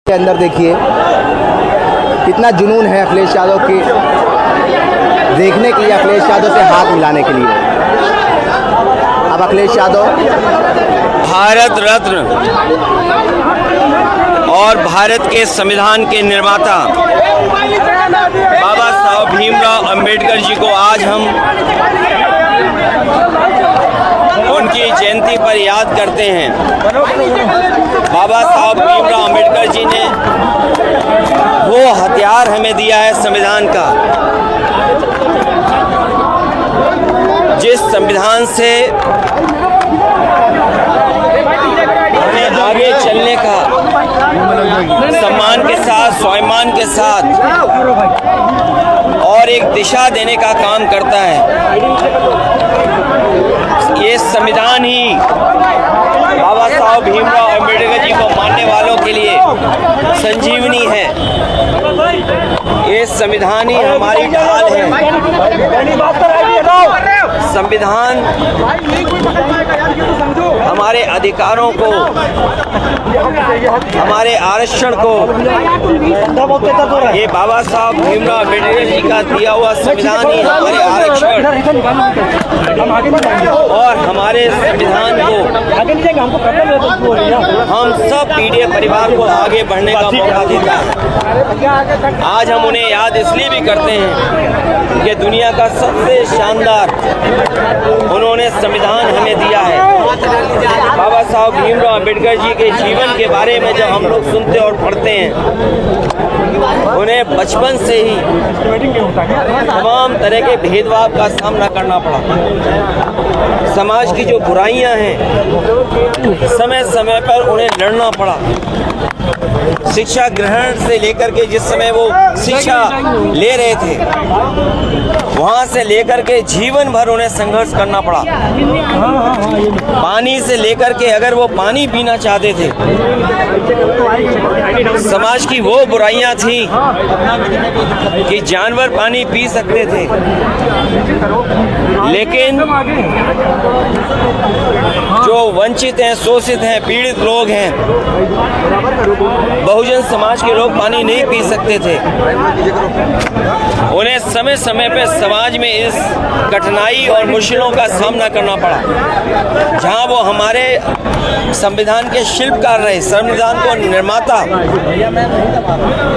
के अंदर देखिए कितना जुनून है अखिलेश यादव की देखने के लिए, अखिलेश यादव से हाथ मिलाने के लिए। अब अखिलेश यादव भारत रत्न और भारत के संविधान के निर्माता बाबा साहब भीमराव अंबेडकर जी को आज हम उनकी जयंती पर याद करते हैं। बाबा साहब भीमराव अंबेडकर जी ने वो हथियार हमें दिया है संविधान का, जिस संविधान से हमें आगे चलने का सम्मान के साथ, स्वाभिमान के साथ और एक दिशा देने का काम करता है। ये संविधान ही बाबा साहब भीमराव अंबेडकर जी को मानने वालों के लिए संजीवनी है। ये संविधान ही हमारी ढाल है। संविधान हमारे अधिकारों को, हमारे आरक्षण को, ये बाबा साहब भीमराव अंबेडकर जी का दिया हुआ संविधान ही हमारे आरक्षण और हमारे संविधान को हम सब पीढ़ी परिवार को आगे बढ़ने का मौका देता है। आज हम उन्हें याद इसलिए भी करते हैं कि दुनिया का सबसे शानदार उन्होंने संविधान हमें दिया है। बाबा साहब भीमराव अंबेडकर जी के जीवन के बारे में जब हम लोग सुनते और पढ़ते हैं, उन्हें बचपन से ही तमाम तरह के भेदभाव का सामना करना पड़ा। समाज की जो बुराइयां हैं समय समय पर उन्हें लड़ना पड़ा। शिक्षा ग्रहण से लेकर के जिस समय वो शिक्षा ले रहे थे, वहां से लेकर के जीवन भर उन्हें संघर्ष करना पड़ा। पानी से लेकर के अगर वो पानी पीना चाहते थे, समाज की वो बुराइयां थी कि जानवर पानी पी सकते थे, लेकिन जो वंचित हैं, शोषित हैं, पीड़ित लोग हैं, बहुजन समाज के लोग पानी नहीं पी सकते थे। उन्हें समय समय पर समाज में इस कठिनाई और मुश्किलों का सामना करना पड़ा। जहां वो हमारे संविधान के शिल्पकार रहे, संविधान को निर्माता,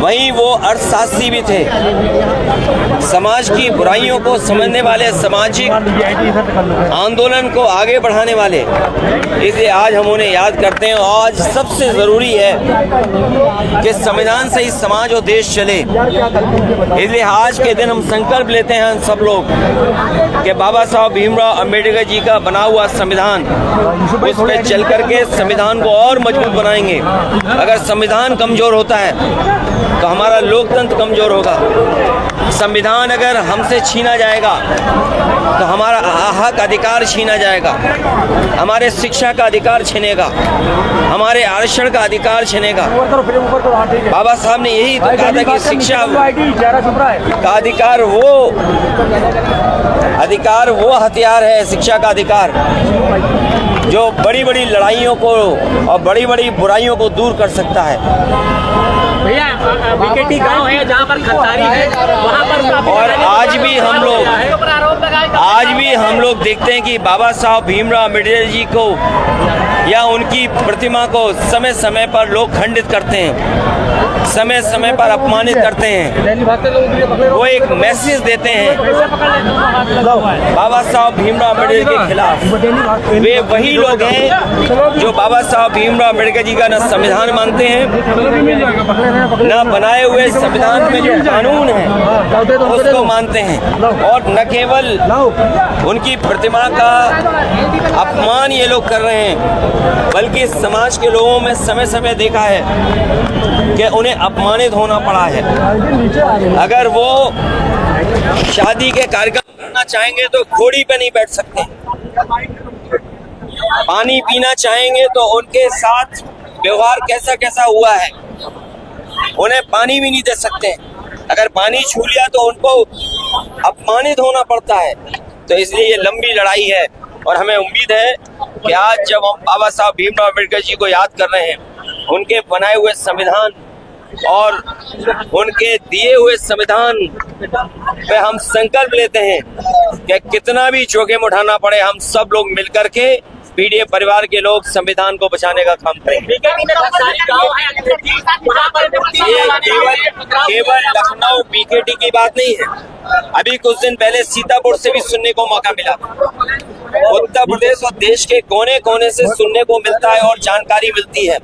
वहीं वो अर्थशास्त्री भी थे। समाज की बुराइयों को समझने वाले, सामाजिक आंदोलन को आगे बढ़ाने वाले, इसलिए आज हम उन्हें याद करते हैं। आज सबसे ज़रूरी है कि संविधान से ही समाज और देश चले। इसलिए आज के दिन हम संकल्प लेते हैं हम सब लोग कि बाबा साहब भीमराव अंबेडकर जी का बना हुआ संविधान, उस पर चल करके संविधान को और मजबूत बनाएंगे। अगर संविधान कमज़ोर होता है तो हमारा लोकतंत्र कमज़ोर होगा। संविधान अगर हमसे छीना जाएगा तो हमारा हक अधिकार छीना जाएगा, हमारे शिक्षा का अधिकार छिनेगा, हमारे आरक्षण का अधिकार छिनेगा। बाबा साहब ने यही तो कहा था कि शिक्षा का अधिकार वो हथियार है, शिक्षा का अधिकार, जो बड़ी बड़ी लड़ाइयों को और बड़ी बड़ी बुराइयों को दूर कर सकता है। भैया बीकेटी गांव है जहां पर खंडारी है, वहां पर और आज भी हम लोग देखते हैं कि बाबा साहब भीमराव अंबेडकर जी को या उनकी प्रतिमा को समय समय पर लोग खंडित करते हैं, समय समय पर अपमानित करते हैं। वो एक मैसेज देते हैं बाबा साहब भीमराव अंबेडकर के खिलाफ। वे वही लोग हैं जो बाबा साहब भीमराव अंबेडकर जी का न संविधान मानते हैं, न बनाए हुए संविधान में जो कानून है उसको मानते हैं, और न केवल उनकी प्रतिमा का अपमान ये लोग कर रहे हैं, बल्कि समाज के लोगों में समय समय देखा है कि उन्हें अपमानित होना पड़ा है। अगर वो शादी के कार्यक्रम करना चाहेंगे तो घोड़ी पे नहीं बैठ सकते, पानी पीना चाहेंगे तो उनके साथ व्यवहार कैसा कैसा हुआ है, उन्हें पानी भी नहीं दे सकते। अगर पानी छू लिया तो उनको अपमानित होना पड़ता है। तो इसलिए ये लंबी लड़ाई है, और हमें उम्मीद है कि आज जब हम बाबा साहब भीमराव अंबेडकर जी को याद कर रहे हैं, उनके बनाए हुए संविधान और उनके दिए हुए संविधान पे हम संकल्प लेते हैं कि कितना भी जोखिम उठाना पड़े, हम सब लोग मिलकर के पीडीएफ परिवार के लोग संविधान को बचाने का काम करेंगे। ये केवल लखनऊ बीकेटी की बात नहीं है। अभी कुछ दिन पहले सीतापुर से भी सुनने को मौका मिला। उत्तर प्रदेश और देश के कोने कोने से सुनने को मिलता है और जानकारी मिलती है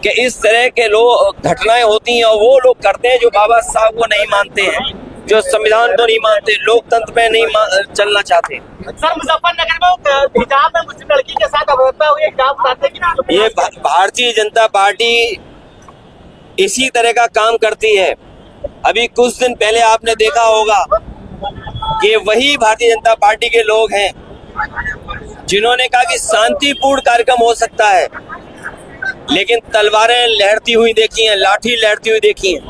कि इस तरह के लोग घटनाएं होती हैं और वो लोग करते हैं जो बाबा साहब को नहीं मानते हैं, जो संविधान को नहीं मानते, लोकतंत्र में नहीं चलना चाहते। सर, मुजफ्फरनगर में हिजाब में मुस्लिम लड़की के साथ अवैधता हुई, क्या बताते कि ये भारतीय जनता पार्टी इसी तरह का काम करती है। अभी कुछ दिन पहले आपने देखा होगा कि वही भारतीय जनता पार्टी के लोग हैं जिन्होंने कहा कि शांतिपूर्ण कार्यक्रम हो सकता है, लेकिन तलवारें लहरती हुई देखी हैं, लाठी लहरती हुई देखी हैं।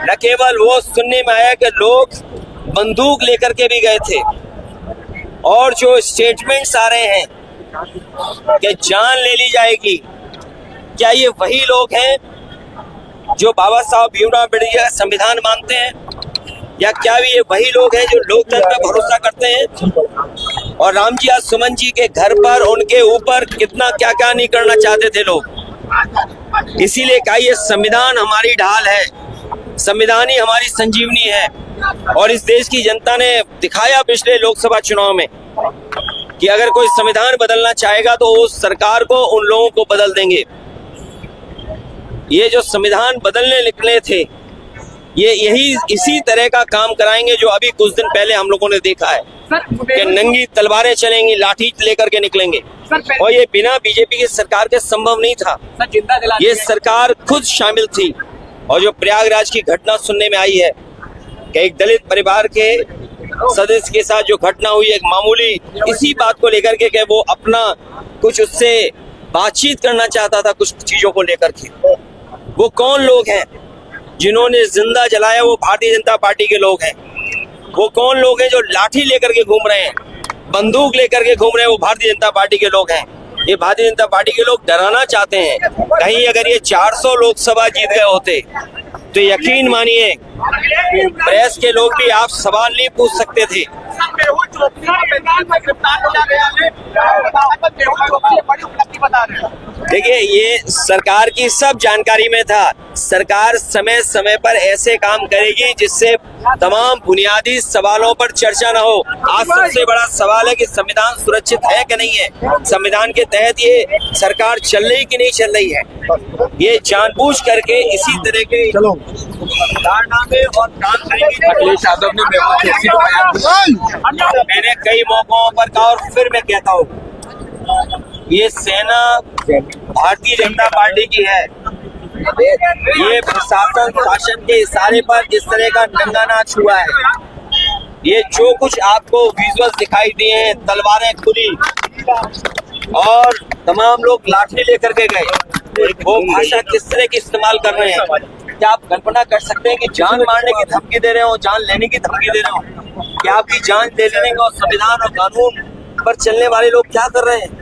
न केवल वो सुनने में आया कि लोग बंदूक लेकर के भी गए थे, और जो स्टेटमेंट्स आ रहे हैं कि जान ले ली जाएगी, क्या ये वही लोग हैं जो बाबा साहब भीमराव अम्बेडकर का संविधान मानते हैं, या क्या भी ये वही लोग हैं जो लोकतंत्र पर भरोसा करते हैं? और राम जी आज सुमन जी के घर पर उनके ऊपर कितना क्या क्या नहीं करना चाहते थे लोग। इसीलिए कहा ये संविधान हमारी ढाल है, संविधान ही हमारी संजीवनी है। और इस देश की जनता ने दिखाया पिछले लोकसभा चुनाव में कि अगर कोई संविधान बदलना चाहेगा तो उस सरकार को, उन लोगों को बदल देंगे। ये जो संविधान बदलने निकले थे, ये यही इसी तरह का काम कराएंगे जो अभी कुछ दिन पहले हम लोगों ने देखा है कि नंगी तलवारें चलेंगी, लाठी लेकर के निकलेंगे। और ये बिना बीजेपी की सरकार के संभव नहीं था। ये सरकार खुद शामिल थी। और जो प्रयागराज की घटना सुनने में आई है कि एक दलित परिवार के सदस्य के साथ जो घटना हुई, एक मामूली इसी बात को लेकर के कि वो अपना कुछ उससे बातचीत करना चाहता था कुछ चीजों को लेकर के। वो कौन लोग हैं जिन्होंने जिंदा जलाया? वो भारतीय जनता पार्टी के लोग हैं। वो कौन लोग हैं जो लाठी लेकर के घूम रहे हैं, बंदूक लेकर के घूम रहे हैं? वो भारतीय जनता पार्टी के लोग हैं। ये भारतीय जनता पार्टी के लोग डराना चाहते हैं। कहीं अगर ये 400 लोकसभा जीत गए होते तो यकीन मानिए प्रेस के लोग भी आप सवाल नहीं पूछ सकते थे। देखिए, ये सरकार की सब जानकारी में था। सरकार समय समय पर ऐसे काम करेगी जिससे तमाम बुनियादी सवालों पर चर्चा न हो। आज सबसे बड़ा सवाल है कि संविधान सुरक्षित है कि नहीं है, संविधान के तहत ये सरकार चल रही कि नहीं चल रही है। ये जानबूझ करके इसी तरह के कारनामे और काम करेंगे। अखिलेश यादव ने मैंने कई मौकों पर कहा और फिर मैं कहता हूँ, ये सेना भारतीय जनता पार्टी की है। ये प्रशासन शासन के इशारे पर इस तरह का नंगा नाच हुआ है। ये जो कुछ आपको विजुअल्स दिखाई दिए हैं, तलवारें खुली और तमाम लोग लाठी लेकर के गए, वो भाषा किस तरह की इस्तेमाल कर रहे हैं? क्या आप कल्पना कर सकते हैं कि जान मारने की धमकी दे रहे हो, जान लेने की धमकी दे रहे हो? क्या आपकी जान ले लेने का संविधान और कानून पर चलने वाले लोग क्या कर रहे हैं?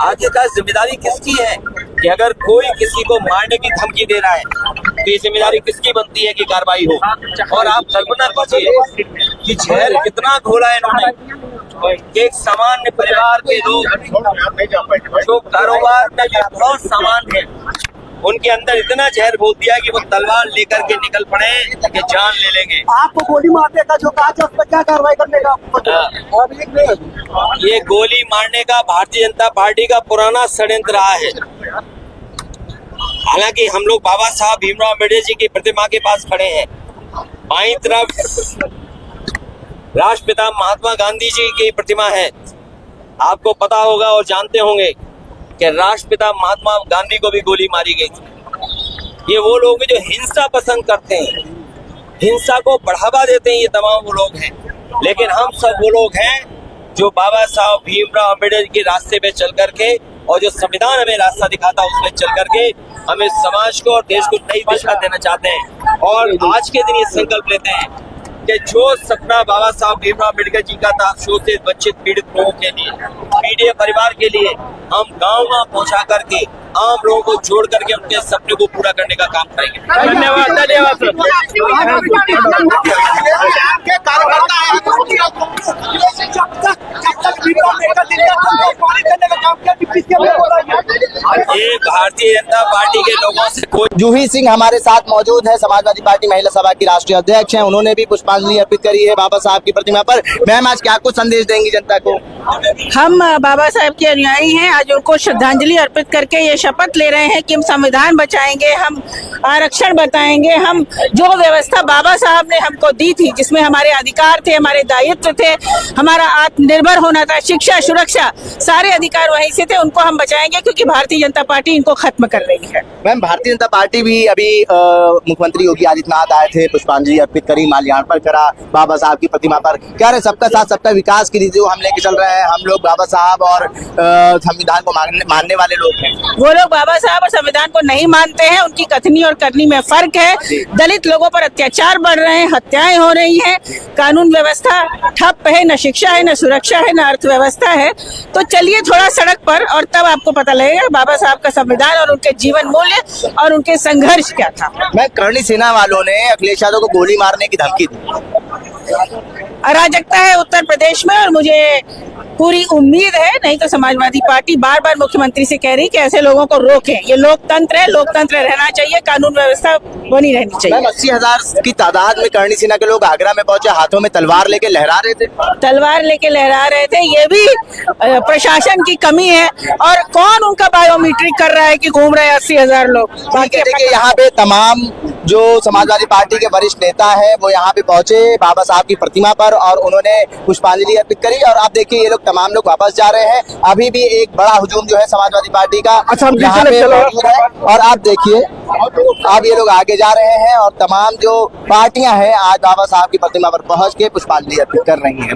आखिरकार जिम्मेदारी किसकी है कि अगर कोई किसी को मारने की धमकी दे रहा है तो ये जिम्मेदारी किसकी बनती है कि कार्रवाई हो? और आप कल्पना कीजिए कि जहर कितना घोला है इन्होंने। एक सामान्य परिवार के लोग जो कारोबार में बहुत सामान है, उनके अंदर इतना जहर घोल दिया कि वो तलवार लेकर के निकल पड़े कि जान ले लेंगे। आपको गोली मारने का जो कहा उस पर क्या कार्रवाई करने का? ये गोली मारने का भारतीय जनता पार्टी का पुराना षड्यंत्र रहा है। हालांकि हम लोग बाबा साहब भीमराव अम्बेडकर जी की प्रतिमा के पास खड़े हैं। बाईं तरफ राष्ट्रपिता महात्मा गांधी जी की प्रतिमा है। आपको पता होगा और जानते होंगे कि राष्ट्रपिता महात्मा गांधी को भी गोली मारी गई थी। ये वो लोग हैं जो हिंसा पसंद करते हैं, हिंसा को बढ़ावा देते हैं। ये तमाम वो लोग हैं। लेकिन हम सब वो लोग हैं जो बाबा साहब भीमराव अम्बेडकर के रास्ते पे चल करके और जो संविधान हमें रास्ता दिखाता है उसमें चल करके हमें समाज को और देश को नई दिशा देना चाहते हैं। और आज के दिन ये संकल्प लेते हैं कि जो सपना बाबा साहब भीमराव अम्बेडकर जी का था, शोषित वंचित पीड़ित लोगों के लिए, पीड़ित परिवार के लिए, हम गाँव पहुंचा करके आम लोगों को जोड़ करके उनके सपने को पूरा करने का काम करेंगे। धन्यवाद धन्यवाद आपके कार्यकर्ता हैं ये भारतीय जनता पार्टी के लोगों से कोई जूही सिंह हमारे साथ मौजूद है, समाजवादी पार्टी महिला सभा की राष्ट्रीय अध्यक्ष हैं। उन्होंने भी पुष्पांजलि अर्पित करी है बाबा साहब की प्रतिमा पर। मैम, आज क्या कुछ संदेश देंगी जनता को? हम बाबा साहब के अनुयायी हैं। आज उनको श्रद्धांजलि अर्पित करके ये शपथ ले रहे हैं कि हम संविधान बचाएंगे, हम आरक्षण बताएंगे, हम जो व्यवस्था बाबा साहब ने हमको दी थी, जिसमें हमारे अधिकार थे, हमारे दायित्व थे, हमारा आत्मनिर्भर होना था, शिक्षा, सुरक्षा, सारे अधिकार वहीं से थे, उनको हम बचाएंगे क्योंकि भारतीय जनता पार्टी इनको खत्म कर रही है। मैम, भारतीय जनता पार्टी भी अभी मुख्यमंत्री योगी आदित्यनाथ आए थे, पुष्पांजलि अर्पित करी, माल्यार्पण करा बाबा साहब की प्रतिमा पर। कह रहे सबका साथ सबका विकास की नीति जो हम लेके चल रहे हैं, हम लोग बाबा साहब और संविधान को मानने वाले लोग हैं। वो लोग बाबा साहब और संविधान को नहीं मानते हैं, उनकी कथनी और करनी में फर्क है। दलित लोगों पर अत्याचार बढ़ रहे हैं, हत्याएं हो रही हैं, कानून व्यवस्था ठप है, न शिक्षा है, न सुरक्षा है, न अर्थव्यवस्था है। तो चलिए थोड़ा सड़क पर, और तब आपको पता लगेगा बाबा साहब का संविधान और उनके जीवन मूल्य और उनके संघर्ष क्या था। मैं करणी सेना वालों ने अखिलेश यादव को गोली मारने की धमकी दी। अराजकता है उत्तर प्रदेश में और मुझे पूरी उम्मीद है, नहीं तो समाजवादी पार्टी बार बार मुख्यमंत्री से कह रही कि ऐसे लोगों को रोकें। ये लोकतंत्र है, लोकतंत्र रहना चाहिए, कानून व्यवस्था बनी रहनी चाहिए। 80,000 की तादाद में करणी सेना के लोग आगरा में पहुंचे, हाथों में तलवार लेके लहरा रहे थे। तलवार लेके लहरा रहे थे, ये भी प्रशासन की कमी है। और कौन उनका बायोमेट्रिक कर रहा है कि घूम रहे 80,000 लोग? देखिए, यहाँ पे तमाम जो समाजवादी पार्टी के वरिष्ठ नेता है वो यहाँ पे पहुंचे बाबा साहब की प्रतिमा पर और उन्होंने पुष्पांजलि अर्पित करी। और आप देखिए, ये लोग तमाम लोग वापस जा रहे हैं। अभी भी एक बड़ा हुजूम जो है समाजवादी पार्टी का यहाँ पे मौजूद है। और आप देखिए, अब ये लोग आगे जा रहे हैं और तमाम जो पार्टियां हैं आज बाबा साहब की प्रतिमा पर पहुंच के पुष्पांजलि अर्पित कर रही हैं।